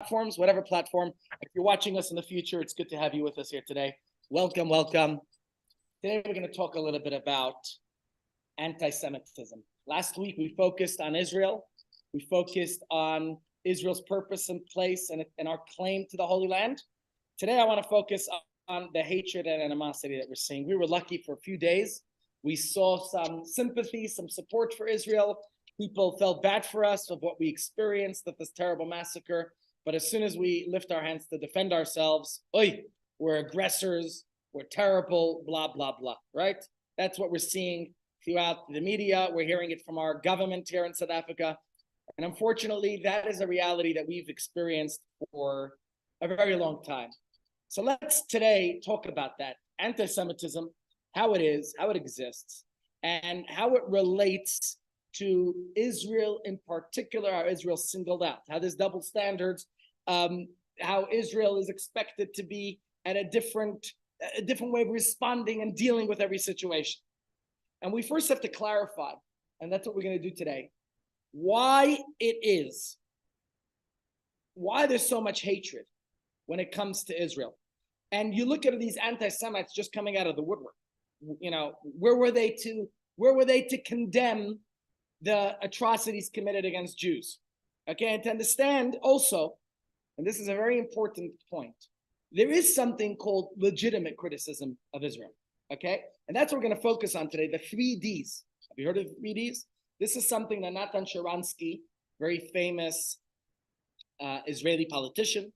platforms, whatever platform. If you're watching us in the future, it's good to have you with us here today. Welcome, welcome. Today we're going to talk a little bit about anti-Semitism. Last week we focused on Israel. We focused on Israel's purpose and place and our claim to the Holy Land. Today I want to focus on the hatred and animosity that we're seeing. We were lucky for a few days. We saw some sympathy, some support for Israel. People felt bad for us of what we experienced at this terrible massacre. But as soon as we lift our hands to defend ourselves, we're aggressors, we're terrible, blah, blah, blah, right? That's what we're seeing throughout the media. We're hearing it from our government here in South Africa. And unfortunately, that is a reality that we've experienced for a very long time. So let's today talk about that. Anti-Semitism, how it is, how it exists, and how it relates to Israel in particular, how Israel singled out, how there's double standards, how Israel is expected to be at a different way of responding and dealing with every situation. And we first have to clarify, and that's what we're going to do today, why there's so much hatred when it comes to Israel. And you look at these anti-Semites just coming out of the woodwork. You know, where were they to condemn the atrocities committed against Jews? Okay, and to understand also, and this is a very important point, there is something called legitimate criticism of Israel. Okay, and that's what we're going to focus on today, the 3Ds. Have you heard of the 3Ds? This is something that Natan Sharansky, very famous Israeli politician,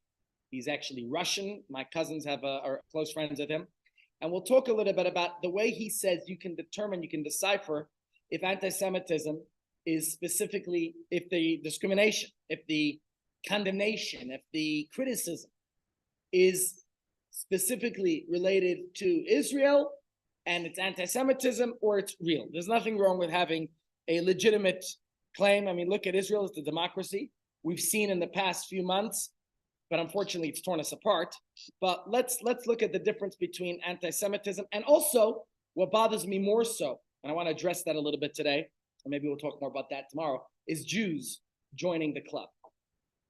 he's actually Russian. My cousins are close friends with him. And we'll talk a little bit about the way he says you can decipher if anti-Semitism is specifically, if the discrimination, if the condemnation, if the criticism is specifically related to Israel and it's anti-Semitism or it's real. There's nothing wrong with having a legitimate claim. I mean, look at Israel as the democracy we've seen in the past few months, but unfortunately it's torn us apart. But let's look at the difference between anti-Semitism and also what bothers me more so, and I want to address that a little bit today, and maybe we'll talk more about that tomorrow, is Jews joining the club.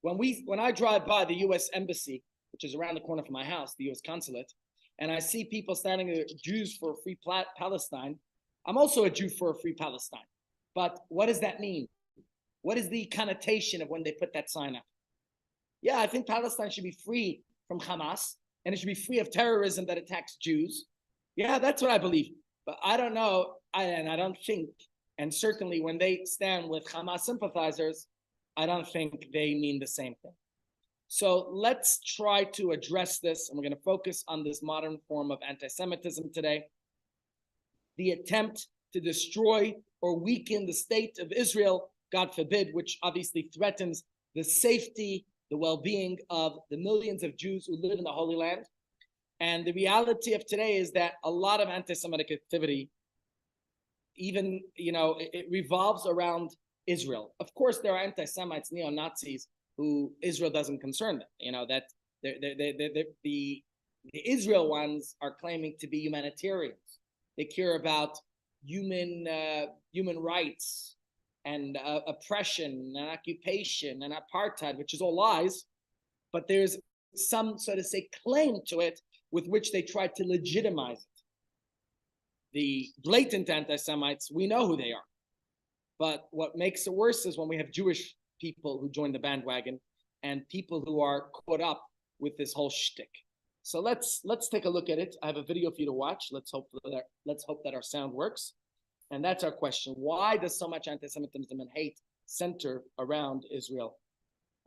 When I drive by the U.S. Embassy, which is around the corner from my house, the U.S. Consulate, and I see people standing there, Jews for a free Palestine, I'm also a Jew for a free Palestine. But what does that mean? What is the connotation of when they put that sign up? Yeah, I think Palestine should be free from Hamas, and it should be free of terrorism that attacks Jews. Yeah, that's what I believe. But I don't know, and I don't think, and certainly when they stand with Hamas sympathizers, I don't think they mean the same thing. So let's try to address this, and we're going to focus on this modern form of anti-Semitism today. The attempt to destroy or weaken the state of Israel, God forbid, which obviously threatens the safety, the well-being of the millions of Jews who live in the Holy Land. And the reality of today is that a lot of anti-Semitic activity, even, it revolves around Israel. Of course, there are anti-Semites, neo-Nazis, who Israel doesn't concern them. That the Israel ones are claiming to be humanitarians. They care about human rights and oppression and occupation and apartheid, which is all lies. But there's some, so to say, claim to it with which they try to legitimize it. The blatant anti-Semites, we know who they are. But what makes it worse is when we have Jewish people who join the bandwagon and people who are caught up with this whole shtick. So let's take a look at it. I have a video for you to watch. Let's hope that our sound works. And that's our question. Why does so much anti-Semitism and hate center around Israel?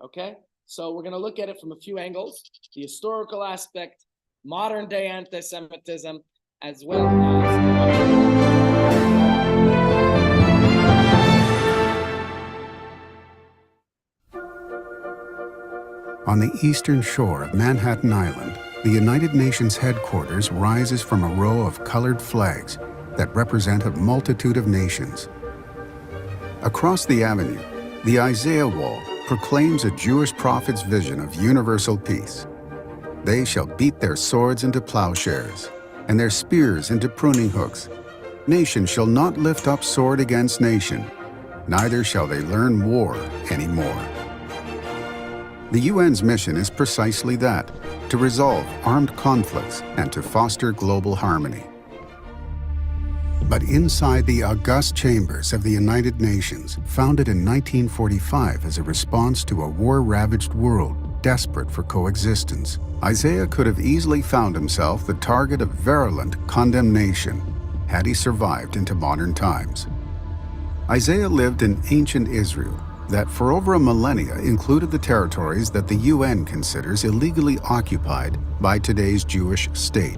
Okay, so we're going to look at it from a few angles: the historical aspect, modern day anti-Semitism, as well as on the eastern shore of Manhattan Island, the United Nations headquarters rises from a row of colored flags that represent a multitude of nations. Across the avenue, the Isaiah Wall proclaims a Jewish prophet's vision of universal peace. They shall beat their swords into plowshares, and their spears into pruning hooks. Nation shall not lift up sword against nation, neither shall they learn war anymore. The UN's mission is precisely that, to resolve armed conflicts and to foster global harmony. But inside the august chambers of the United Nations, founded in 1945 as a response to a war-ravaged world desperate for coexistence, Isaiah could have easily found himself the target of virulent condemnation had he survived into modern times. Isaiah lived in ancient Israel that for over a millennia included the territories that the UN considers illegally occupied by today's Jewish state.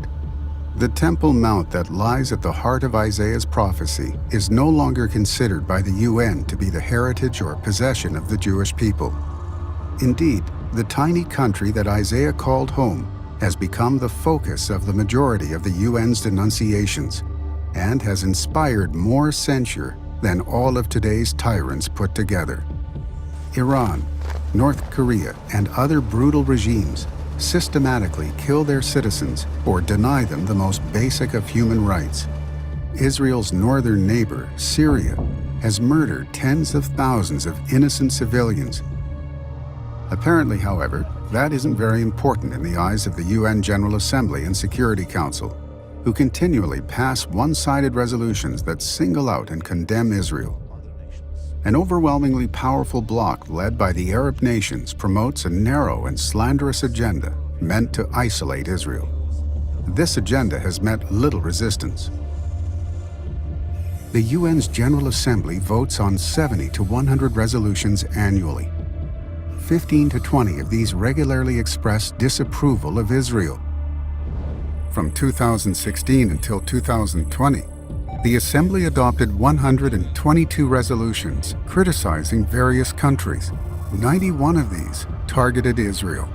The Temple Mount that lies at the heart of Isaiah's prophecy is no longer considered by the UN to be the heritage or possession of the Jewish people. Indeed, the tiny country that Isaiah called home has become the focus of the majority of the UN's denunciations and has inspired more censure than all of today's tyrants put together. Iran, North Korea, and other brutal regimes systematically kill their citizens or deny them the most basic of human rights. Israel's northern neighbor, Syria, has murdered tens of thousands of innocent civilians. Apparently, however, that isn't very important in the eyes of the UN General Assembly and Security Council, who continually pass one-sided resolutions that single out and condemn Israel. An overwhelmingly powerful bloc led by the Arab nations promotes a narrow and slanderous agenda meant to isolate Israel. This agenda has met little resistance. The UN's General Assembly votes on 70 to 100 resolutions annually. 15 to 20 of these regularly express disapproval of Israel. From 2016 until 2020, the Assembly adopted 122 resolutions criticizing various countries. 91 of these targeted Israel.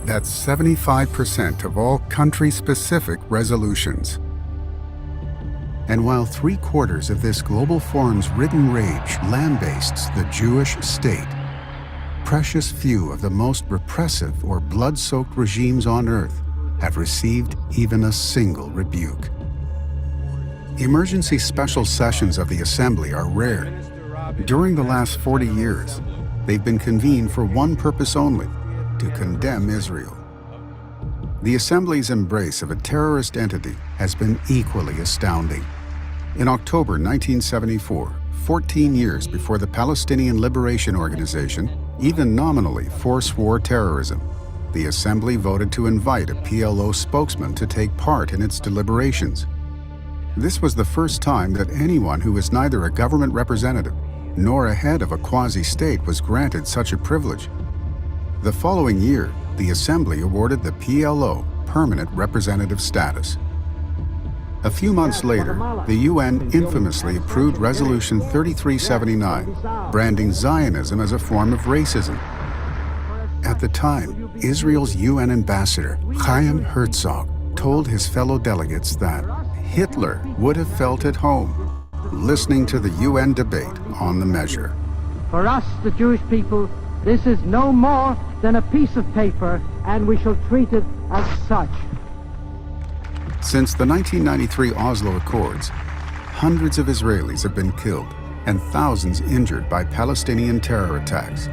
That's 75% of all country-specific resolutions. And while 3/4 of this global forum's written rage lambastes the Jewish state, precious few of the most repressive or blood-soaked regimes on earth have received even a single rebuke. Emergency special sessions of the Assembly are rare. During the last 40 years, they've been convened for one purpose only: to condemn Israel. The Assembly's embrace of a terrorist entity has been equally astounding. In October 1974, 14 years before the Palestinian Liberation Organization even nominally forswore terrorism, the Assembly voted to invite a PLO spokesman to take part in its deliberations. This was the first time that anyone who was neither a government representative nor a head of a quasi-state was granted such a privilege. The following year, the Assembly awarded the PLO permanent representative status. A few months later, the UN infamously approved Resolution 3379, branding Zionism as a form of racism. At the time, Israel's UN ambassador, Chaim Herzog, told his fellow delegates that Hitler would have felt at home listening to the UN debate on the measure. For us, the Jewish people, this is no more than a piece of paper, and we shall treat it as such. Since the 1993 Oslo Accords, hundreds of Israelis have been killed and thousands injured by Palestinian terror attacks.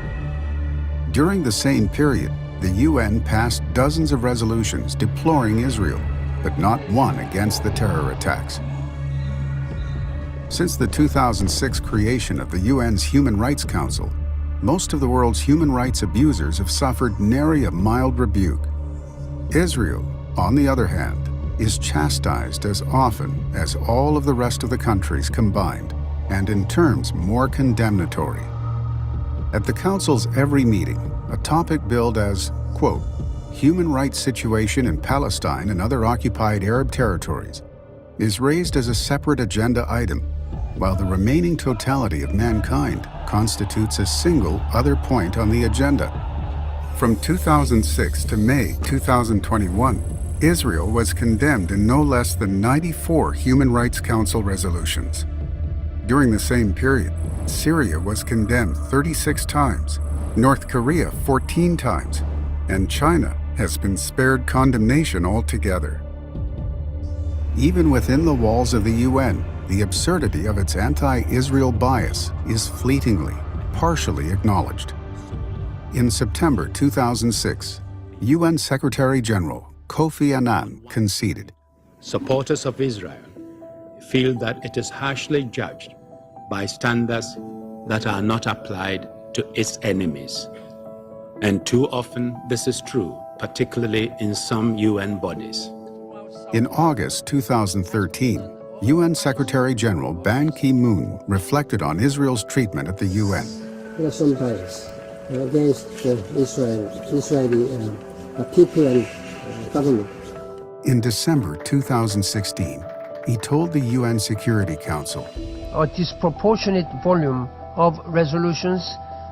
During the same period, the UN passed dozens of resolutions deploring Israel, but not one against the terror attacks. Since the 2006 creation of the UN's Human Rights Council, most of the world's human rights abusers have suffered nary a mild rebuke. Israel, on the other hand, is chastised as often as all of the rest of the countries combined, and in terms more condemnatory. At the Council's every meeting, a topic billed as, quote, human rights situation in Palestine and other occupied Arab territories is raised as a separate agenda item, while the remaining totality of mankind constitutes a single other point on the agenda. From 2006 to May 2021, Israel was condemned in no less than 94 Human Rights Council resolutions. During the same period, Syria was condemned 36 times, North Korea 14 times, and China has been spared condemnation altogether. Even within the walls of the UN, the absurdity of its anti-Israel bias is fleetingly, partially acknowledged. In September 2006, UN Secretary General Kofi Annan conceded. Supporters of Israel feel that it is harshly judged by standards that are not applied to its enemies. And too often this is true, particularly in some UN bodies. In August 2013, UN Secretary General Ban Ki-moon reflected on Israel's treatment at the UN. There are some bias against the Israeli people and government. In December 2016, he told the UN Security Council, a disproportionate volume of resolutions,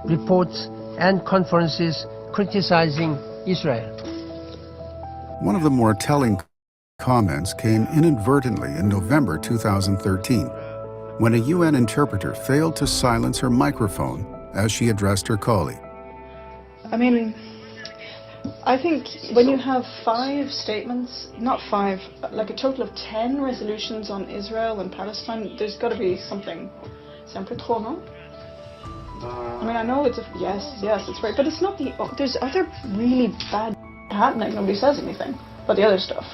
reports, and conferences criticizing Israel. One of the more telling comments came inadvertently in November 2013, when a UN interpreter failed to silence her microphone as she addressed her colleague. I mean, I think when you have 5 statements, not 5, but like a total of 10 resolutions on Israel and Palestine, there's got to be something. C'est un peu trop, no? I mean, I know it's yes, it's right, but it's not the. There's other really bad happening. Nobody says anything about the other stuff.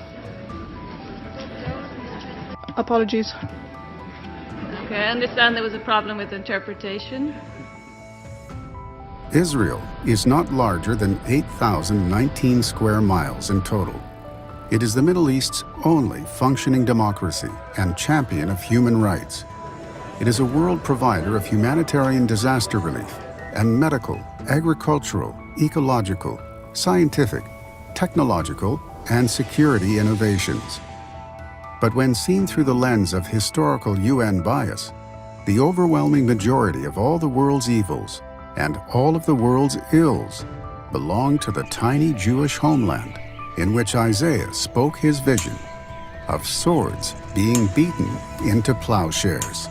Apologies. Okay, I understand there was a problem with interpretation. Israel is not larger than 8,019 square miles in total. It is the Middle East's only functioning democracy and champion of human rights. It is a world provider of humanitarian disaster relief and medical, agricultural, ecological, scientific, technological, and security innovations. But when seen through the lens of historical UN bias, the overwhelming majority of all the world's evils and all of the world's ills belong to the tiny Jewish homeland in which Isaiah spoke his vision of swords being beaten into plowshares.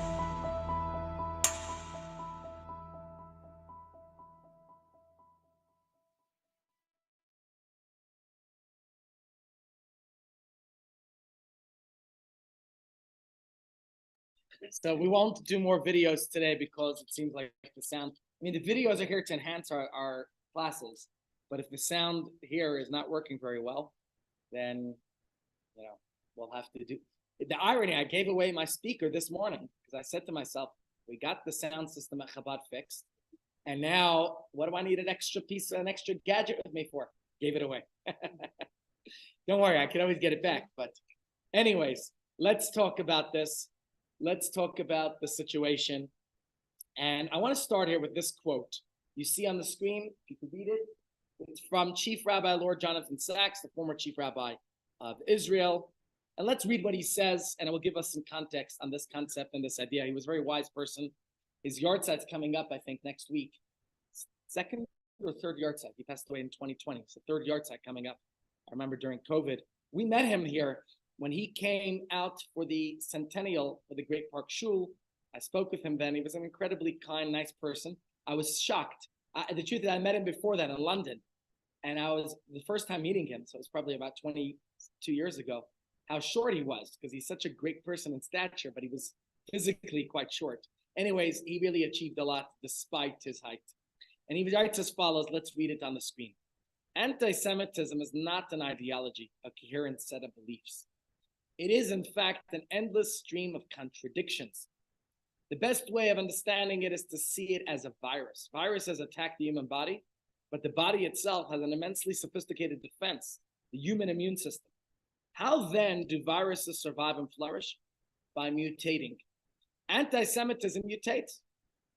So we won't do more videos today because it seems like the sound, I mean, the videos are here to enhance our classes, but if the sound here is not working very well, then, we'll have to do. The irony, I gave away my speaker this morning because I said to myself, we got the sound system at Chabad fixed, and now what do I need an extra gadget with me for? Gave it away. Don't worry, I can always get it back. But anyways, let's talk about this. Let's talk about the situation. And I want to start here with this quote. You see on the screen, you can read it. It's from Chief Rabbi Lord Jonathan Sachs, the former Chief Rabbi of Israel. And let's read what he says, and it will give us some context on this concept and this idea. He was a very wise person. His yahrzeit coming up, I think, next week. Second or third yahrzeit. He passed away in 2020. It's the third yahrzeit coming up. I remember during COVID. We met him here when he came out for the centennial for the Great Park Shul. I spoke with him then. He was an incredibly kind, nice person. I was shocked. The truth is, I met him before that in London, and I was the first time meeting him, so it was probably about 22 years ago, how short he was, because he's such a great person in stature, but he was physically quite short. Anyways, he really achieved a lot despite his height. And he writes as follows. Let's read it on the screen. Anti-Semitism is not an ideology, a coherent set of beliefs. It is, in fact, an endless stream of contradictions. The best way of understanding it is to see it as a virus. Viruses attack the human body, but the body itself has an immensely sophisticated defense, the human immune system. How then do viruses survive and flourish? By mutating. Anti-Semitism mutates,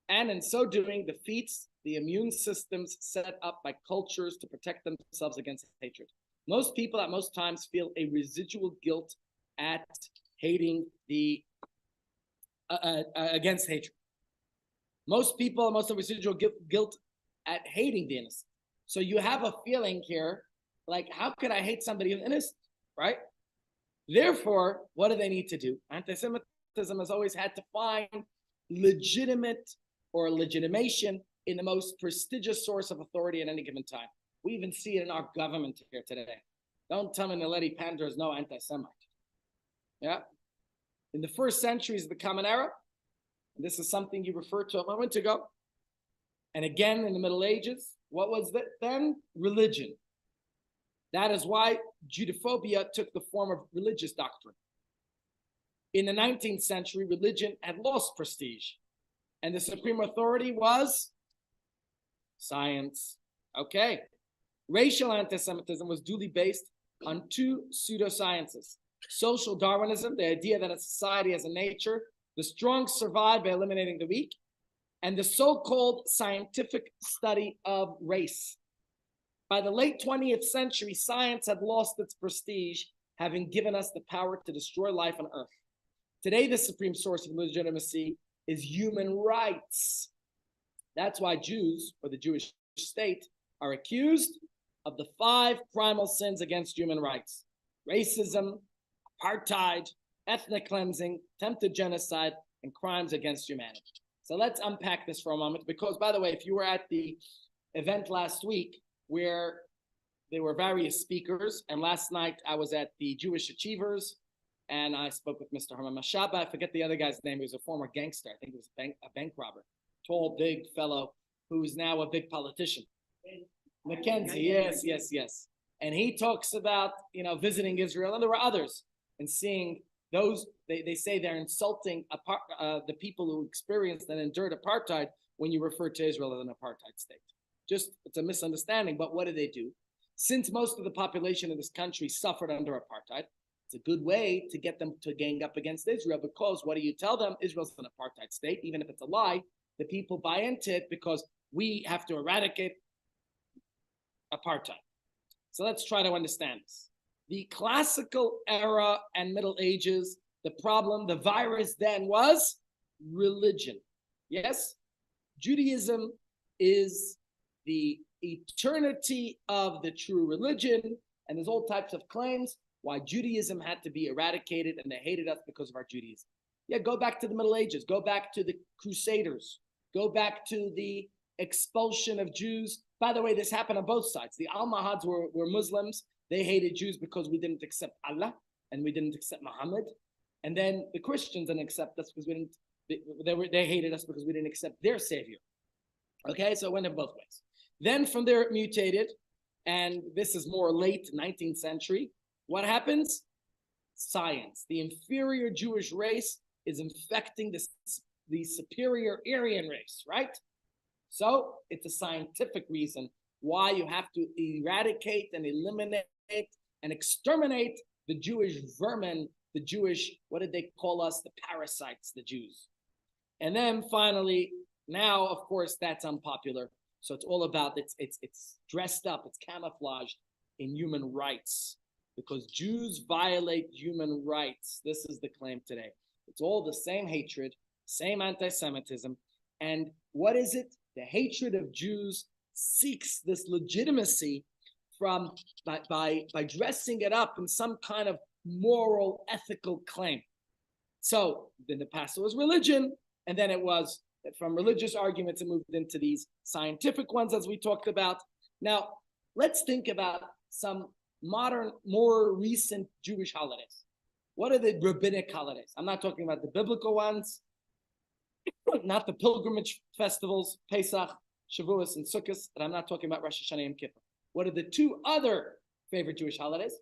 and in so doing, defeats the immune systems set up by cultures to protect themselves against hatred. Most people at most times feel a residual guilt at hating against hatred. Most people, most of residual guilt at hating the innocent. So you have a feeling here, like, how could I hate somebody who's innocent, right? Therefore, what do they need to do? Anti-Semitism has always had to find legitimate or legitimation in the most prestigious source of authority at any given time. We even see it in our government here today. Don't tell me Naledi Pandor is no anti-Semite. Yeah. In the first centuries of the Common Era, and this is something you referred to a moment ago, and again in the Middle Ages, What was that then? Religion. That is why Judeophobia took the form of religious doctrine. In the 19th century, religion had lost prestige, and the supreme authority was science. Okay. Racial anti-Semitism was duly based on two pseudosciences. Social Darwinism, the idea that a society has a nature, the strong survive by eliminating the weak, and the so-called scientific study of race. By the late 20th century, science had lost its prestige, having given us the power to destroy life on earth. Today, the supreme source of legitimacy is human rights. That's why Jews, or the Jewish state, are accused of the 5 primal sins against human rights: racism, apartheid, ethnic cleansing, attempted genocide, and crimes against humanity. So let's unpack this for a moment, because, by the way, if you were at the event last week where there were various speakers, and last night I was at the Jewish Achievers, and I spoke with Mr. Herman Mashaba. I forget the other guy's name. He was a former gangster. I think he was a bank robber. Tall, big fellow who's now a big politician. Mackenzie, yes. And he talks about, visiting Israel, and there were others, and seeing those, they say they're insulting the people who experienced and endured apartheid when you refer to Israel as an apartheid state. Just, it's a misunderstanding, but what did they do? Since most of the population of this country suffered under apartheid, it's a good way to get them to gang up against Israel, because what do you tell them? Israel's an apartheid state. Even if it's a lie, the people buy into it because we have to eradicate apartheid. So let's try to understand this. The classical era and Middle Ages, the problem, the virus then was religion. Yes? Judaism is the eternity of the true religion, and there's all types of claims why Judaism had to be eradicated, and they hated us because of our Judaism. Yeah, go back to the Middle Ages, go back to the Crusaders, go back to the expulsion of Jews. By the way, this happened on both sides. The Almohads were Muslims. They hated Jews because we didn't accept Allah and we didn't accept Muhammad. And then the Christians didn't accept us because they hated us because we didn't accept their savior. Okay, so it went in both ways. Then from there it mutated, and this is more late 19th century. What happens? Science. The inferior Jewish race is infecting the superior Aryan race, right? So it's a scientific reason why you have to eradicate and eliminate and exterminate the Jewish vermin, the Jewish, what did they call us? The parasites, the Jews. And then finally, now, of course, that's unpopular. So it's all about, it's dressed up, it's camouflaged in human rights, because Jews violate human rights. This is the claim today. It's all the same hatred, same anti-Semitism. And what is it? The hatred of Jews seeks this legitimacy by dressing it up in some kind of moral, ethical claim. So in the past it was religion, and then it was from religious arguments it moved into these scientific ones, as we talked about. Now, let's think about some modern, more recent Jewish holidays. What are the rabbinic holidays? I'm not talking about the biblical ones, not the pilgrimage festivals, Pesach, Shavuos, and Sukkot, and I'm not talking about Rosh Hashanah and Yom Kippur. What are the 2 other favorite Jewish holidays?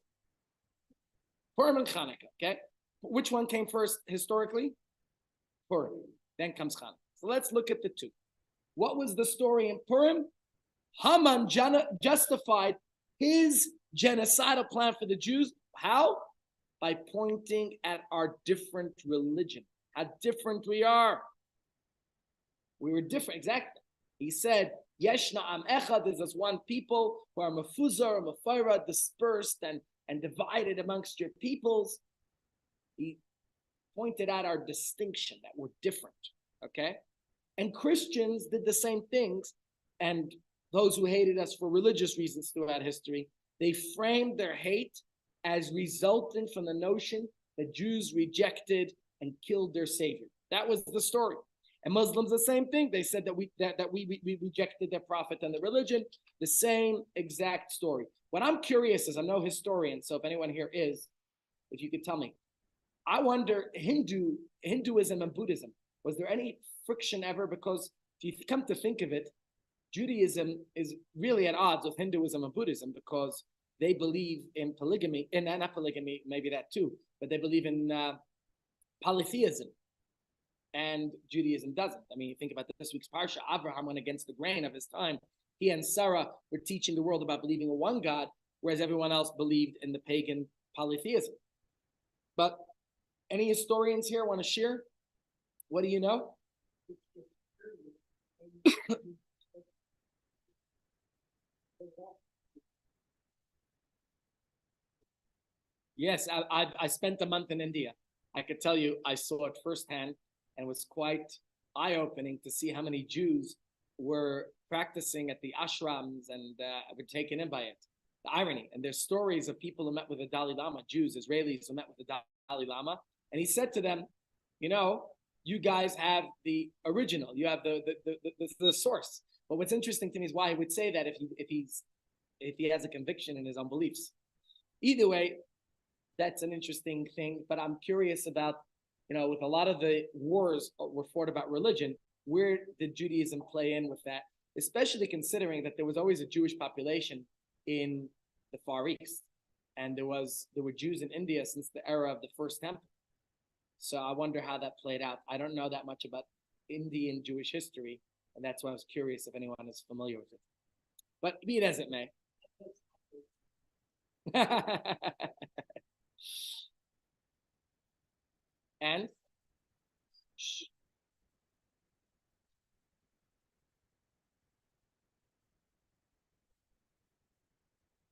Purim and Hanukkah, okay? Which one came first historically? Purim. Then comes Hanukkah. So let's look at the 2. What was the story in Purim? Haman justified his genocidal plan for the Jews. How? By pointing at our different religion, how different we are. We were different, exactly. He said, Yeshna am echad, there's this one people who are mefuzar, mefaira, dispersed and divided amongst your peoples. He pointed out our distinction, that we're different, okay? And Christians did the same things, and those who hated us for religious reasons throughout history, they framed their hate as resultant from the notion that Jews rejected and killed their savior. That was the story. And Muslims, the same thing. They said that we rejected their prophet and the religion. The same exact story. What I'm curious is, I'm no historian, so if anyone here is, if you could tell me, I wonder, Hinduism and Buddhism, was there any friction ever? Because if you come to think of it, Judaism is really at odds with Hinduism and Buddhism because they believe in polygamy, and not polygamy, maybe that too, but they believe in polytheism. And Judaism doesn't. I mean, you think about this week's Parsha, Abraham went against the grain of his time. He and Sarah were teaching the world about believing in one God, whereas everyone else believed in the pagan polytheism. But any historians here want to share? What do you know? Yes, I spent a month in India. I could tell you I saw it firsthand, and it was quite eye-opening to see how many Jews were practicing at the ashrams and were taken in by it. The irony, and there's stories of people who met with the Dalai Lama, Jews, Israelis who met with the Dalai Lama, and he said to them, you know, you guys have the original, you have the source. But what's interesting to me is why he would say that if he has a conviction in his own beliefs. Either way, that's an interesting thing, but I'm curious about, you know, with a lot of the wars were fought about religion, where did Judaism play in with that? Especially considering that there was always a Jewish population in the Far East. And there were Jews in India since the era of the First Temple. So I wonder how that played out. I don't know that much about Indian Jewish history, and that's why I was curious if anyone is familiar with it. But be it as it may. And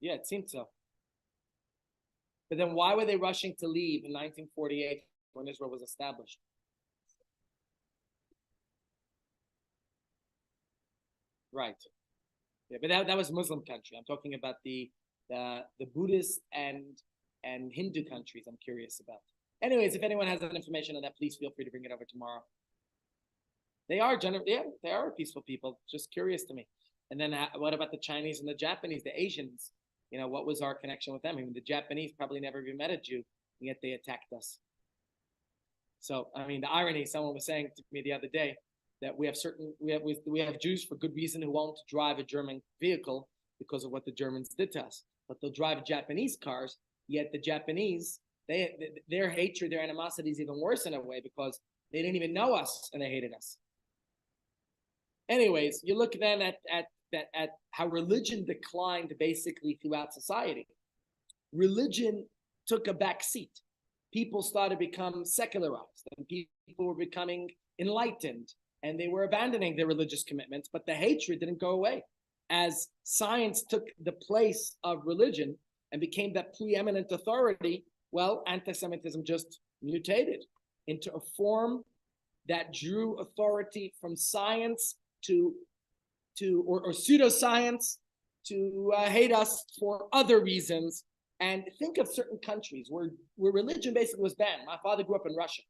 yeah, it seemed so. But then why were they rushing to leave in 1948 when Israel was established? Right. Yeah, but that was Muslim country. I'm talking about the Buddhist and Hindu countries I'm curious about. Anyways, if anyone has any information on that, please feel free to bring it over tomorrow. They are they are peaceful people. Just curious to me. And then what about the Chinese and the Japanese, the Asians? You know, what was our connection with them? I mean, the Japanese probably never even met a Jew, and yet they attacked us. So, I mean, the irony, someone was saying to me the other day that we have Jews for good reason who won't drive a German vehicle because of what the Germans did to us. But they'll drive Japanese cars, yet the Japanese, their hatred, their animosity is even worse in a way because they didn't even know us and they hated us. Anyways, you look then at how religion declined basically throughout society. Religion took a back seat. People started to become secularized, and people were becoming enlightened, and they were abandoning their religious commitments, but the hatred didn't go away. As science took the place of religion and became that preeminent authority, well, anti-Semitism just mutated into a form that drew authority from science or pseudoscience to hate us for other reasons. And think of certain countries where religion basically was banned. My father grew up in Russia,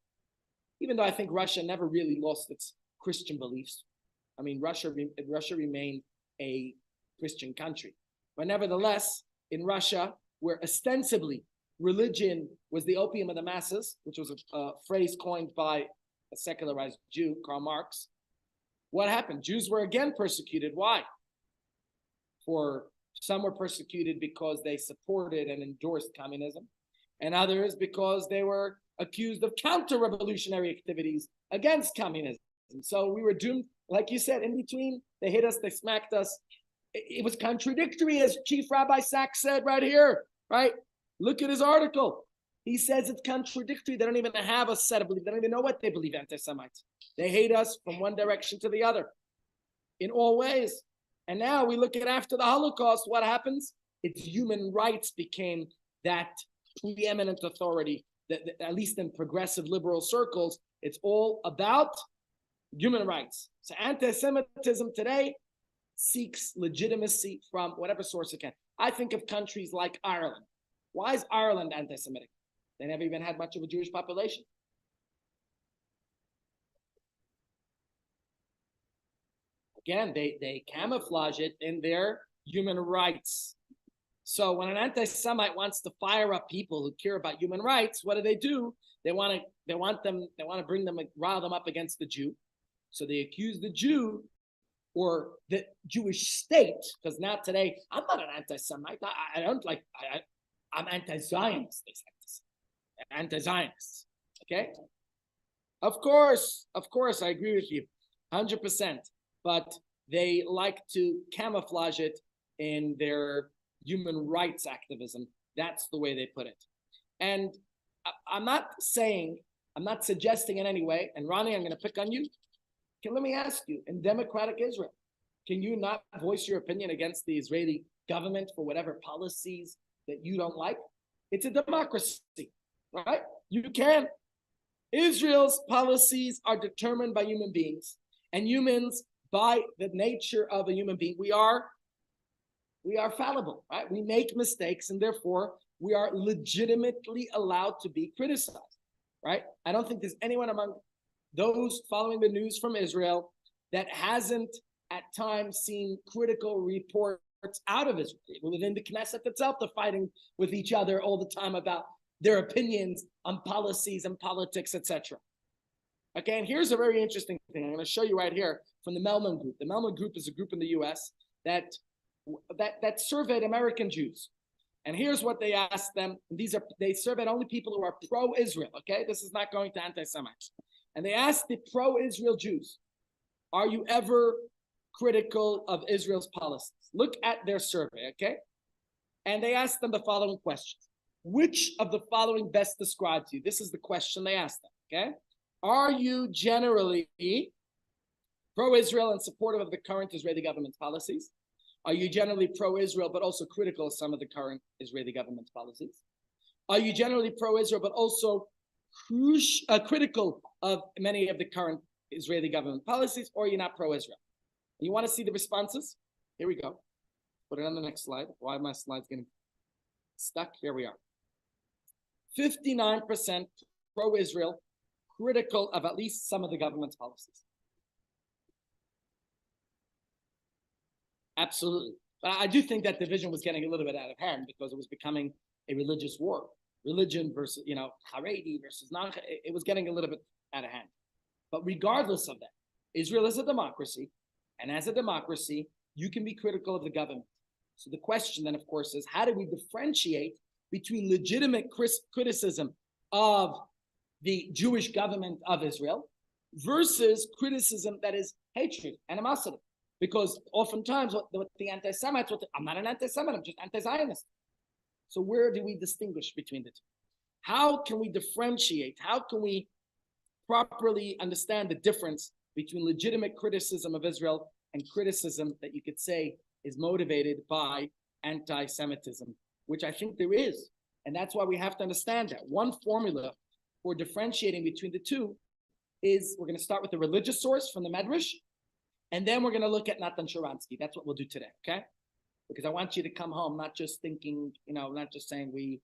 even though I think Russia never really lost its Christian beliefs. I mean, Russia remained a Christian country. But nevertheless, in Russia, where ostensibly religion was the opium of the masses, which was a phrase coined by a secularized Jew, Karl Marx, what happened? Jews were again persecuted. Why? Some were persecuted because they supported and endorsed communism, and others because they were accused of counter-revolutionary activities against communism. So we were doomed, like you said, in between. They hit us, they smacked us. It was contradictory, as Chief Rabbi Sachs said right here, right? Look at his article. He says it's contradictory. They don't even have a set of beliefs. They don't even know what they believe, anti-Semites. They hate us from one direction to the other in all ways. And now we look at after the Holocaust, what happens? It's human rights became that preeminent authority, that at least in progressive liberal circles, it's all about human rights. So anti-Semitism today seeks legitimacy from whatever source it can. I think of countries like Ireland. Why is Ireland anti-Semitic? They never even had much of a Jewish population. Again, they camouflage it in their human rights. So when an anti-Semite wants to fire up people who care about human rights, what do? They want to rile them up against the Jew. So they accuse the Jew or the Jewish state, because now today, I'm not an anti-Semite. I don't like, I'm anti-Zionist, they say. Anti-Zionists, okay? Of course, I agree with you, 100%. But they like to camouflage it in their human rights activism. That's the way they put it. And I'm not suggesting in any way, and Ronnie, I'm going to pick on you. Let me ask you, in democratic Israel, can you not voice your opinion against the Israeli government for whatever policies that you don't like? It's a democracy, right? You can. Israel's policies are determined by human beings, and humans, by the nature of a human being, we are fallible, right? We make mistakes, and therefore we are legitimately allowed to be criticized, right? I don't think there's anyone among those following the news from Israel that hasn't at times seen critical reports out of Israel. Within the Knesset itself, they're fighting with each other all the time about their opinions on policies and politics, etc. Okay, and here's a very interesting thing. I'm going to show you right here from the Melman Group. The Melman Group is a group in the U.S. that surveyed American Jews. And here's what they asked them. They surveyed only people who are pro-Israel, okay? This is not going to anti-Semites. And they asked the pro-Israel Jews, are you ever critical of Israel's policies? Look at their survey, okay? And they asked them the following questions. Which of the following best describes you? This is the question they asked them, okay? Are you generally pro-Israel and supportive of the current Israeli government's policies? Are you generally pro-Israel but also critical of some of the current Israeli government's policies? Are you generally pro-Israel but also critical of many of the current Israeli government policies, or you're not pro-Israel? You want to see the responses? Here we go. Put it on the next slide. Why are my slides getting stuck? Here we are. 59% pro-Israel, critical of at least some of the government's policies. Absolutely. But I do think that division was getting a little bit out of hand because it was becoming a religious war. Religion versus, Haredi versus non, it was getting a little bit out of hand. But regardless of that, Israel is a democracy. And as a democracy, you can be critical of the government. So the question then, of course, is how do we differentiate between legitimate criticism of the Jewish government of Israel versus criticism that is hatred, animosity? Because oftentimes what the anti-Semites, I'm not an anti-Semite, I'm just anti-Zionist. So where do we distinguish between the two? How can we differentiate? How can we properly understand the difference between legitimate criticism of Israel and criticism that you could say is motivated by anti-Semitism, which I think there is. And that's why we have to understand that. One formula for differentiating between the two is we're going to start with the religious source from the Medrash, and then we're going to look at Natan Sharansky. That's what we'll do today, okay? Because I want you to come home not just thinking, not just saying we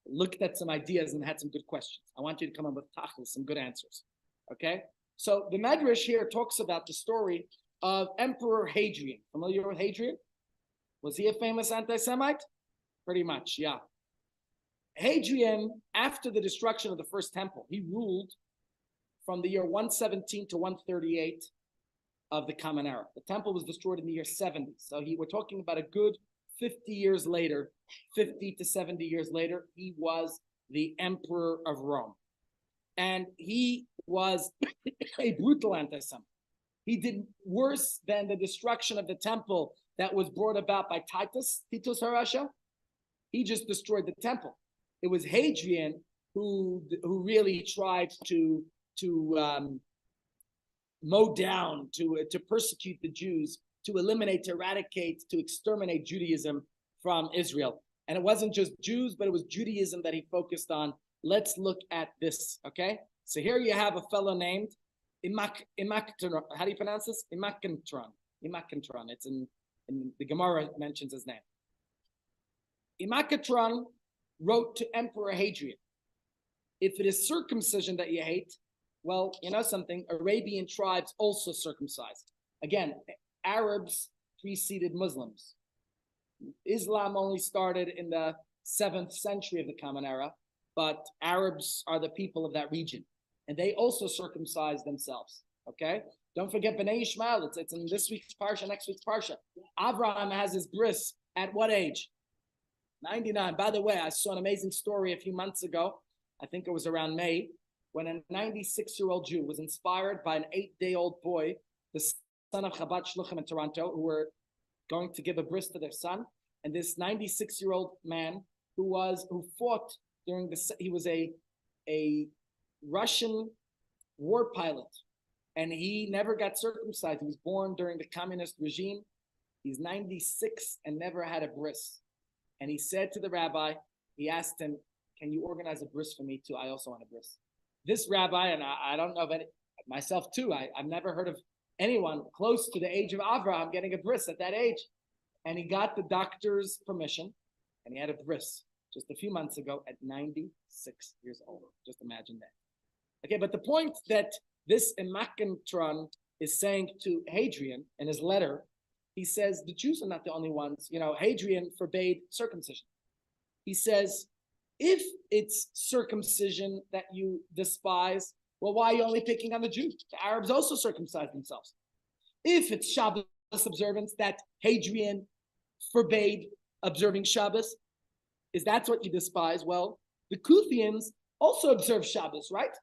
looked at some ideas and had some good questions. I want you to come up with tachlis, some good answers, okay? So the Medrash here talks about the story of Emperor Hadrian. Familiar with Hadrian? Was he a famous anti-Semite? Pretty much, yeah. Hadrian, after the destruction of the first temple, he ruled from the year 117 to 138 of the Common Era. The temple was destroyed in the year 70. So we're talking about a good 50 years later, 50 to 70 years later, he was the emperor of Rome. And he was a brutal anti-Semite. He did worse than the destruction of the temple that was brought about by Titus HaRasha. He just destroyed the temple. It was Hadrian who really tried to mow down, to persecute the Jews, to eliminate, to eradicate, to exterminate Judaism from Israel. And it wasn't just Jews, but it was Judaism that he focused on. Let's look at this, okay? So here you have a fellow named Imactron. How do you pronounce this? Imactron. It's in the Gemara mentions his name. Imactron wrote to Emperor Hadrian, if it is circumcision that you hate, well, you know something, Arabian tribes also circumcised. Again, Arabs preceded Muslims. Islam only started in the 7th century of the Common Era, but Arabs are the people of that region. And they also circumcised themselves, okay? Don't forget Bnei Ishmael. It's in this week's parsha, next week's parsha. Abraham has his bris at what age? 99. By the way, I saw an amazing story a few months ago. I think it was around May, when a 96-year-old Jew was inspired by an 8-day-old boy, the son of Chabad Shluchim in Toronto, who were going to give a bris to their son. And this 96-year-old man who fought during he was a Russian war pilot, and he never got circumcised. He was born during the communist regime. He's 96 and never had a bris. And he said to the rabbi, he asked him, can you organize a bris for me too? I also want a bris. This rabbi, and I don't know of any, myself too, I've never heard of anyone close to the age of Avraham getting a bris at that age. And he got the doctor's permission, and he had a bris just a few months ago at 96 years old. Just imagine that. Okay, but the point that this Imakantron is saying to Hadrian in his letter, he says the Jews are not the only ones. Hadrian forbade circumcision. He says, if it's circumcision that you despise, well, why are you only picking on the Jews? The Arabs also circumcised themselves. If it's Shabbos observance that Hadrian forbade observing Shabbos, is that's what you despise? Well, the Kuthians also observe Shabbos, right?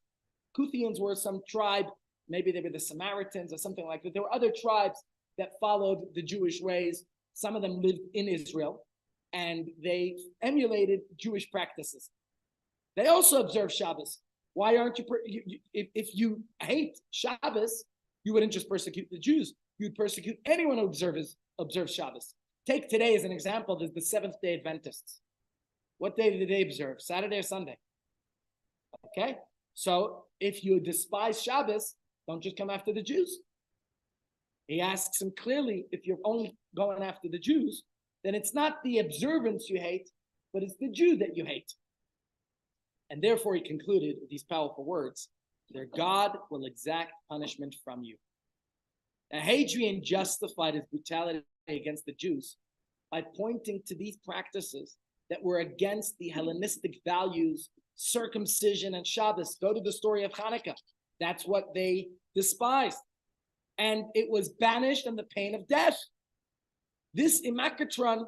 Kuthians were some tribe, maybe they were the Samaritans or something like that. There were other tribes that followed the Jewish ways. Some of them lived in Israel, and they emulated Jewish practices. They also observe Shabbos. Why aren't you, if you hate Shabbos, you wouldn't just persecute the Jews. You'd persecute anyone who observes Shabbos. Take today as an example, there's the Seventh-day Adventists. What day do they observe? Saturday or Sunday? Okay? So if you despise Shabbos, don't just come after the Jews. He asks him clearly, if you're only going after the Jews, then it's not the observance you hate, but it's the Jew that you hate. And therefore he concluded with these powerful words, their God will exact punishment from you. Now, Hadrian justified his brutality against the Jews by pointing to these practices that were against the Hellenistic values, circumcision and Shabbos. Go to the story of Hanukkah. That's what they despised. And it was banished on the pain of death. This Imakatron,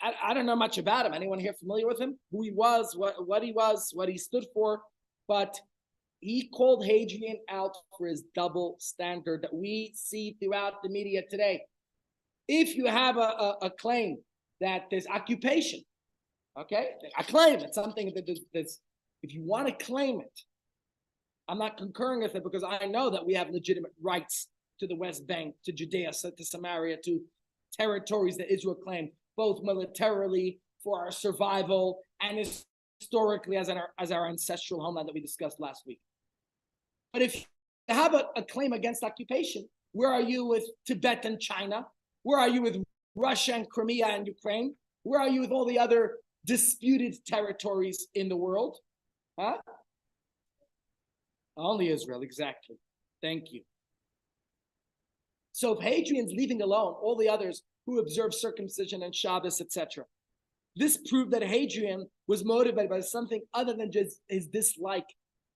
I don't know much about him. Anyone here familiar with him? Who he was, what he was, what he stood for. But he called Hadrian out for his double standard that we see throughout the media today. If you have a claim that there's occupation, okay? A claim, it's something that's, if you want to claim it, I'm not concurring with it because I know that we have legitimate rights to the West Bank, to Judea, to Samaria, to territories that Israel claimed, both militarily for our survival and historically as our ancestral homeland that we discussed last week. But if you have a claim against occupation, where are you with Tibet and China? Where are you with Russia and Crimea and Ukraine? Where are you with all the other disputed territories in the world? Huh? Only Israel, exactly. Thank you. So if Hadrian's leaving alone all the others who observe circumcision and Shabbos, etc., this proved that Hadrian was motivated by something other than just his dislike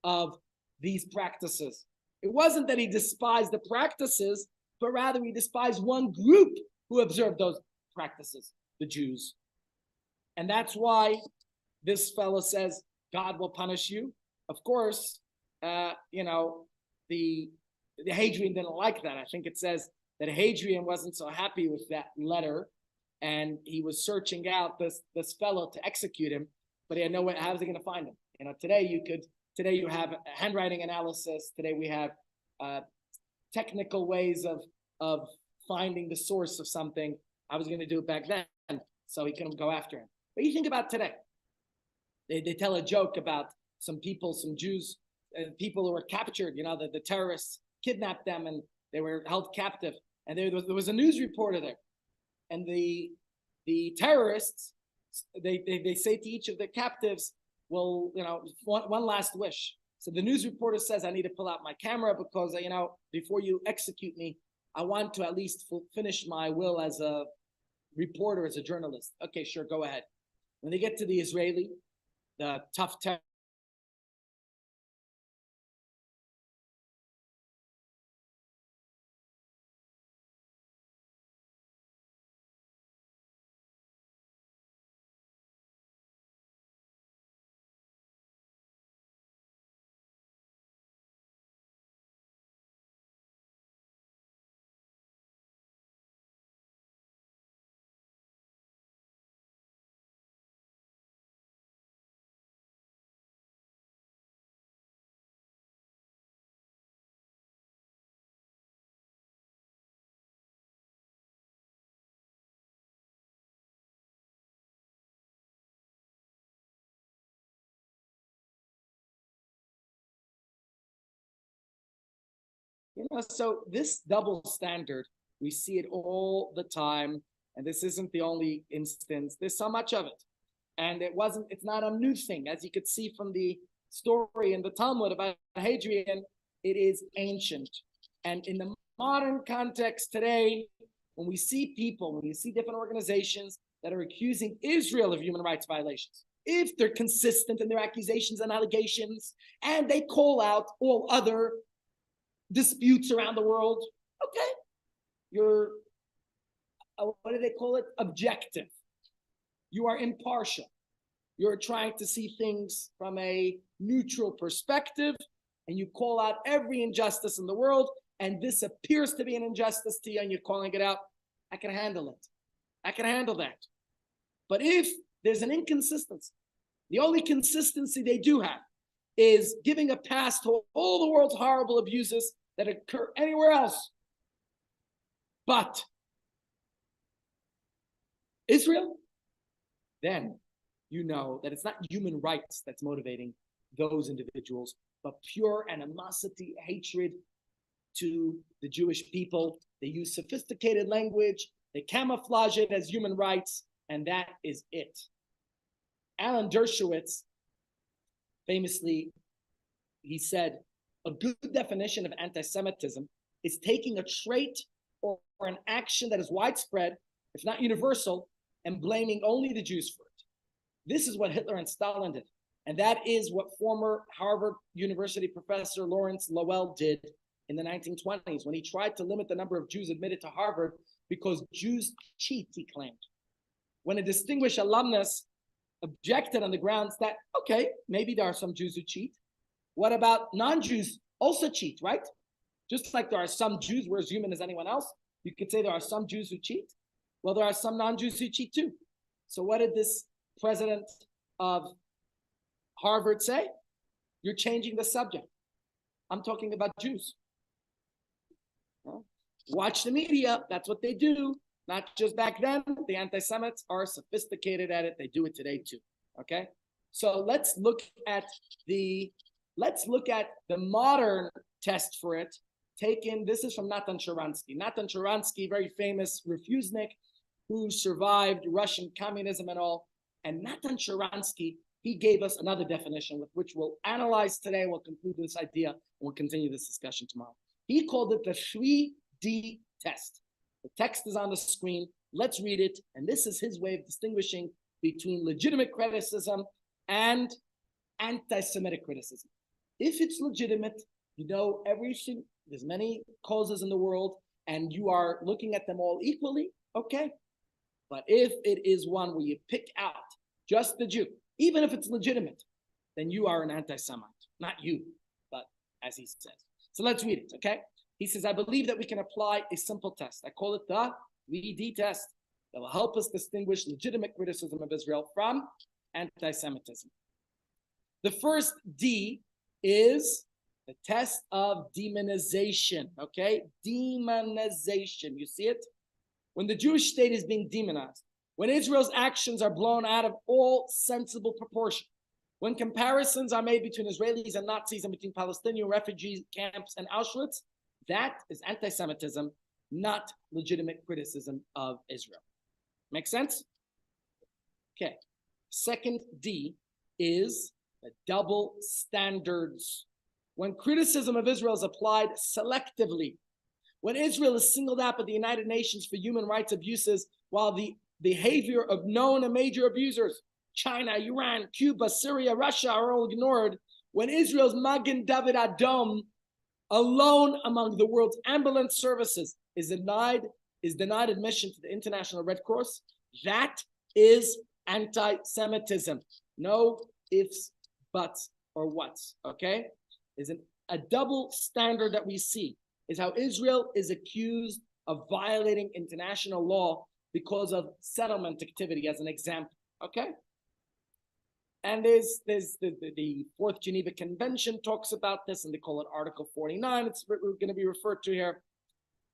of these practices. It wasn't that he despised the practices, but rather he despised one group who observed those practices, the Jews. And that's why this fellow says, God will punish you. Of course, the Hadrian didn't like that. I think it says that Hadrian wasn't so happy with that letter, and he was searching out this fellow to execute him, but he had no way. How was he going to find him? Today you have handwriting analysis. Today we have technical ways of finding the source of something. I was going to do it back then, so he couldn't go after him. But you think about today. They tell a joke about some people, some Jews, people who were captured. The terrorists kidnapped them and they were held captive. And there was a news reporter there, and the terrorists they say to each of the captives, well, one last wish. So the news reporter says, I need to pull out my camera because before you execute me, I want to at least finish my will as a reporter, as a journalist. Okay, sure, go ahead. When they get to the Israeli, the tough terror So this double standard, we see it all the time, and this isn't the only instance. There's so much of it. And it's not a new thing. As you could see from the story in the Talmud about Hadrian, it is ancient. And in the modern context today, when we see different organizations that are accusing Israel of human rights violations, if they're consistent in their accusations and allegations, and they call out all other disputes around the world, okay, you're, what do they call it? Objective. You are impartial. You're trying to see things from a neutral perspective, and you call out every injustice in the world, and this appears to be an injustice to you, and you're calling it out. I can handle it. I can handle that. But if there's an inconsistency, the only consistency they do have is giving a pass to all the world's horrible abuses that occur anywhere else. But Israel, then you know that it's not human rights that's motivating those individuals, but pure animosity, hatred to the Jewish people. They use sophisticated language, they camouflage it as human rights, and that is it. Alan Dershowitz, famously, he said, a good definition of anti-Semitism is taking a trait or an action that is widespread, if not universal, and blaming only the Jews for it. This is what Hitler and Stalin did. And that is what former Harvard University professor Lawrence Lowell did in the 1920s when he tried to limit the number of Jews admitted to Harvard because Jews cheat, he claimed. When a distinguished alumnus objected on the grounds that, okay, maybe there are some Jews who cheat. What about non-Jews also cheat, right? Just like there are some Jews, we're as human as anyone else. You could say there are some Jews who cheat. Well, there are some non-Jews who cheat too. So what did this president of Harvard say? You're changing the subject. I'm talking about Jews. Well, watch the media. That's what they do. Not just back then. The anti-Semites are sophisticated at it. They do it today too. Okay. So let's look at the modern test for it. This is from Natan Sharansky. Natan Sharansky, very famous refusnik who survived Russian communism and all. And Natan Sharansky, he gave us another definition with which we'll analyze today. We'll conclude this idea and we'll continue this discussion tomorrow. He called it the 3D test. The text is on the screen. Let's read it. And this is his way of distinguishing between legitimate criticism and anti-Semitic criticism. If it's legitimate, you know everything, there's many causes in the world, and you are looking at them all equally, okay. But if it is one where you pick out just the Jew, even if it's legitimate, then you are an anti-Semite. Not you, but as he says. So let's read it, okay? He says, I believe that we can apply a simple test. I call it the 3D test that will help us distinguish legitimate criticism of Israel from anti-Semitism. The first D is the test of demonization, okay? Demonization, you see it? When the Jewish state is being demonized, when Israel's actions are blown out of all sensible proportion, when comparisons are made between Israelis and Nazis and between Palestinian refugee camps and Auschwitz, that is anti-Semitism, not legitimate criticism of Israel. Make sense? Okay. Second D is the double standards. When criticism of Israel is applied selectively, when Israel is singled out by the United Nations for human rights abuses, while the behavior of known and major abusers, China, Iran, Cuba, Syria, Russia, are all ignored, when Israel's Magen David Adom, alone among the world's ambulance services, is denied admission to the International Red Cross, that is anti-Semitism. No ifs, buts, or whats, okay? Is a double standard that we see, is how Israel is accused of violating international law because of settlement activity, as an example, okay? And there's the Fourth Geneva Convention talks about this, and they call it Article 49. It's going to be referred to here.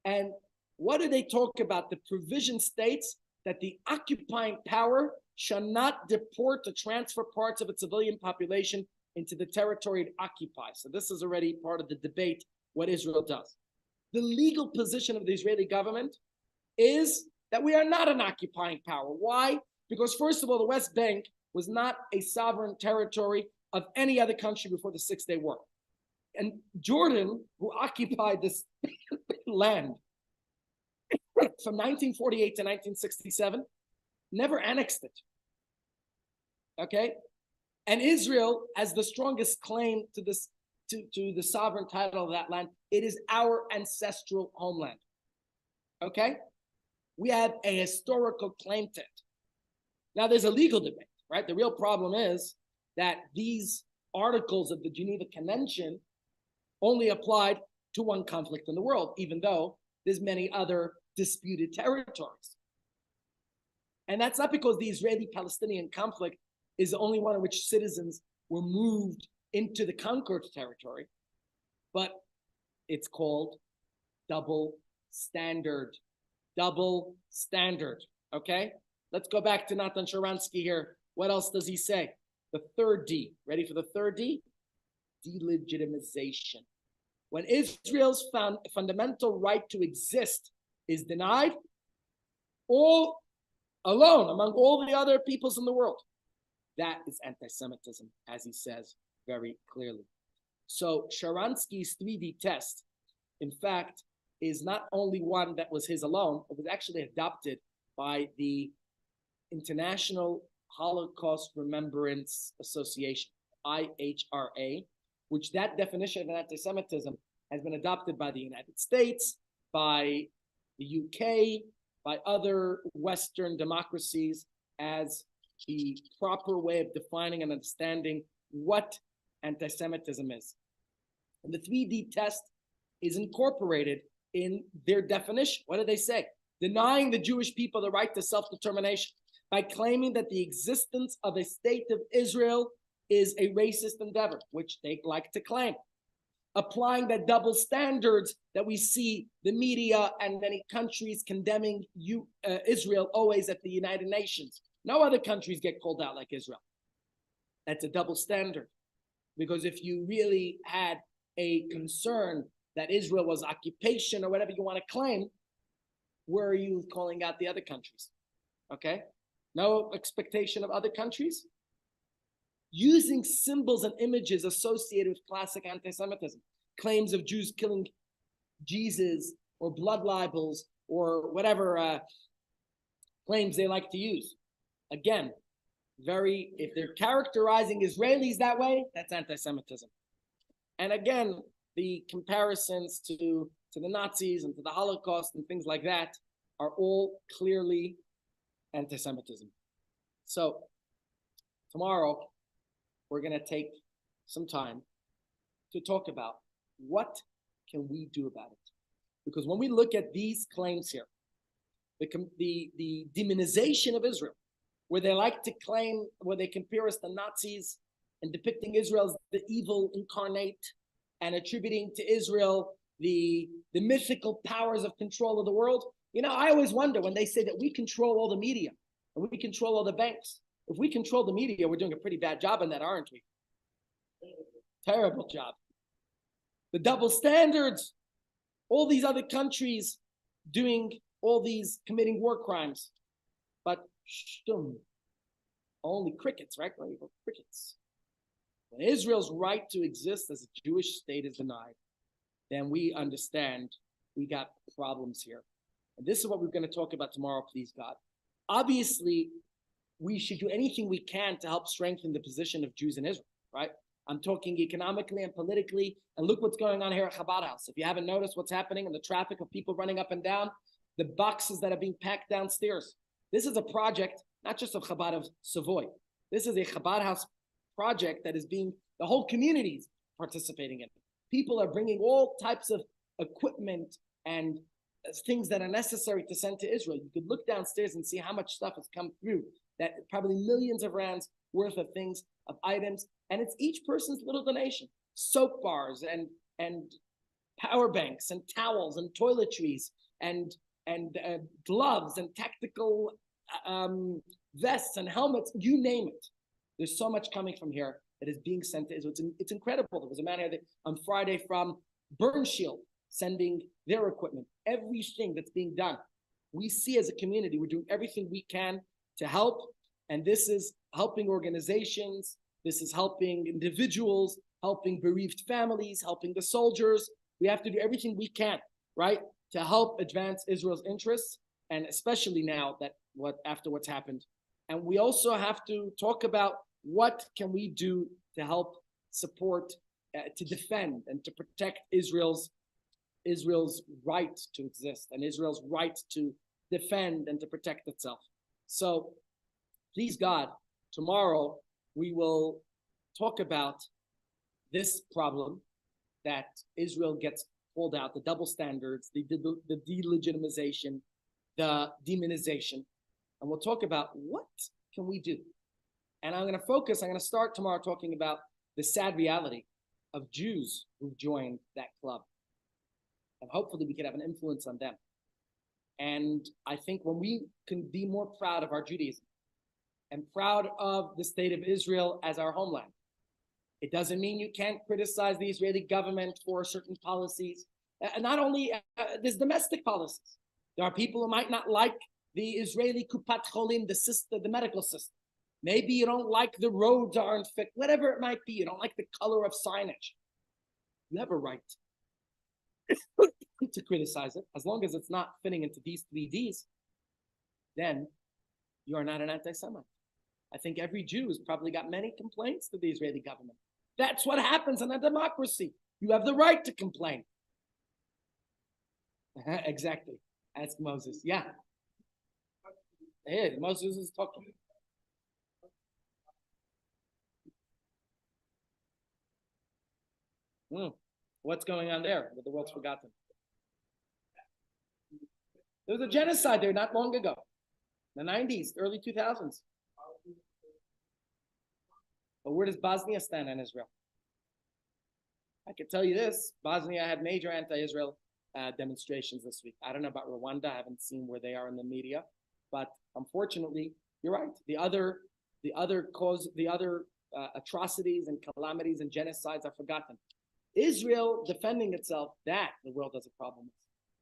And what do they talk about? The provision states that the occupying power shall not deport or transfer parts of its civilian population into the territory it occupies. So this is already part of the debate, what Israel does. the legal position of the Israeli government is that we are not an occupying power. Why? Because first of all, the West Bank was not a sovereign territory of any other country before the Six-Day War. And Jordan, who occupied this land from 1948 to 1967, never annexed it. Okay? And Israel has the strongest claim to this, to the sovereign title of that land. It is our ancestral homeland. Okay? We have a historical claim to it. Now, there's a legal debate, right? The real problem is that these articles of the Geneva Convention only applied to one conflict in the world, even though there's many other disputed territories. And that's not because the Israeli-Palestinian conflict is the only one in which citizens were moved into the conquered territory, but it's called double standard. Double standard, okay? Let's go back to Natan Sharansky here. What else does he say? The third D. Ready for the third D? Delegitimization. When Israel's fundamental right to exist is denied, all alone among all the other peoples in the world, that is anti-Semitism, as he says very clearly. So Sharansky's 3D test, in fact, is not only one that was his alone, it was actually adopted by the International Holocaust Remembrance Association, IHRA, which that definition of anti-Semitism has been adopted by the United States, by the UK, by other Western democracies as the proper way of defining and understanding what anti-Semitism is. And the 3D test is incorporated in their definition. What do they say? Denying the Jewish people the right to self-determination by claiming that the existence of a state of Israel is a racist endeavor, which they like to claim. Applying the double standards that we see the media and many countries condemning Israel always at the United Nations. No other countries get called out like Israel. That's a double standard. Because if you really had a concern that Israel was occupation or whatever you want to claim, where are you calling out the other countries? Okay? No expectation of other countries? Using symbols and images associated with classic anti-Semitism, claims of Jews killing Jesus or blood libels or whatever claims they like to use. Again, if they're characterizing Israelis that way, that's anti-Semitism. And again, the comparisons to the Nazis and to the Holocaust and things like that are all clearly anti-Semitism. So tomorrow, we're going to take some time to talk about what can we do about it. Because when we look at these claims here, the demonization of Israel, where they like to claim, where they compare us to Nazis and depicting Israel as the evil incarnate and attributing to Israel the mythical powers of control of the world. You know, I always wonder when they say that we control all the media and we control all the banks. If we control the media, we're doing a pretty bad job in that, aren't we? Terrible job. The double standards, all these other countries doing all these, committing war crimes. But shtum, only crickets, right? Crickets. When Israel's right to exist as a Jewish state is denied, then we understand we got problems here. And this is what we're going to talk about tomorrow, please God. Obviously, we should do anything we can to help strengthen the position of Jews in Israel, right? I'm talking economically and politically, and look what's going on here at Chabad House. If you haven't noticed what's happening and the traffic of people running up and down, the boxes that are being packed downstairs. This is a project, not just of Chabad of Savoy. This is a Chabad House project that is being, the whole community is participating in. People are bringing all types of equipment and things that are necessary to send to Israel. You could look downstairs and see how much stuff has come through, that probably millions of rands worth of things, of items, and it's each person's little donation. Soap bars and power banks and towels and toiletries and gloves and tactical vests and helmets, you name it. There's so much coming from here that is being sent to Israel. It's incredible. There was a man here on Friday from Burn Shield sending their equipment, everything that's being done. We see as a community, we're doing everything we can to help. And this is helping organizations, this is helping individuals, helping bereaved families, helping the soldiers. We have to do everything we can, right, to help advance Israel's interests, and especially now that after what's happened. And we also have to talk about what can we do to help support, to defend and to protect Israel's right to exist and Israel's right to defend and to protect itself. So please God, tomorrow we will talk about this problem that Israel gets pulled out, the double standards, the delegitimization, the demonization. And we'll talk about what can we do. And I'm going to start tomorrow talking about the sad reality of Jews who've joined that club. And hopefully we can have an influence on them. And I think when we can be more proud of our Judaism and proud of the state of Israel as our homeland, it doesn't mean you can't criticize the Israeli government for certain policies. Not only there's domestic policies. There are people who might not like the Israeli Kupat Cholim, the system, the medical system. Maybe you don't like the roads aren't fit, whatever it might be. You don't like the color of signage. You have a right to criticize it, as long as it's not fitting into these 3 Ds. Then you are not an anti-Semite. I think every Jew has probably got many complaints to the Israeli government. That's what happens in a democracy. You have the right to complain. Exactly. Ask Moses. Yeah. Hey, Moses is talking. What's going on there with the world's forgotten? There was a genocide there not long ago, the 90s, early 2000s. But where does Bosnia stand in Israel? I can tell you this, Bosnia had major anti-Israel demonstrations this week. I don't know about Rwanda. I haven't seen where they are in the media, but unfortunately, you're right. The other atrocities and calamities and genocides are forgotten. Israel defending itself, that the world has a problem with.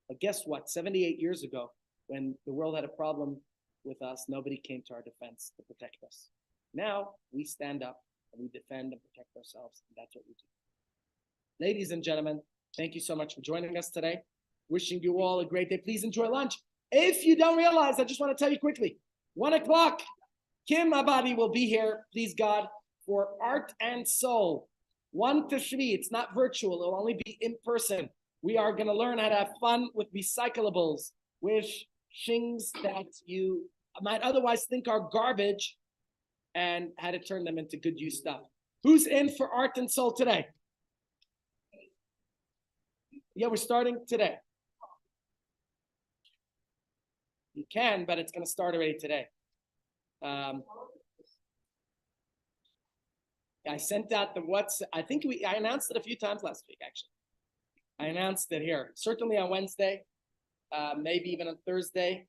But guess what? 78 years ago, when the world had a problem with us, nobody came to our defense to protect us. Now we stand up and we defend and protect ourselves. And that's what we do. Ladies and gentlemen, thank you so much for joining us today. Wishing you all a great day. Please enjoy lunch. If you don't realize, I just want to tell you quickly, 1 o'clock, Kim Abadi will be here, please God, for Art and Soul. 1 to 3, it's not virtual, it'll only be in person. We are going to learn how to have fun with recyclables, with things that you might otherwise think are garbage, and how to turn them into good use stuff. Who's in for Art and Soul today? Yeah, we're starting today. You can, but it's going to start already today. I sent out the WhatsApp. I announced it a few times last week, actually. I announced it here. Certainly on Wednesday, maybe even on Thursday.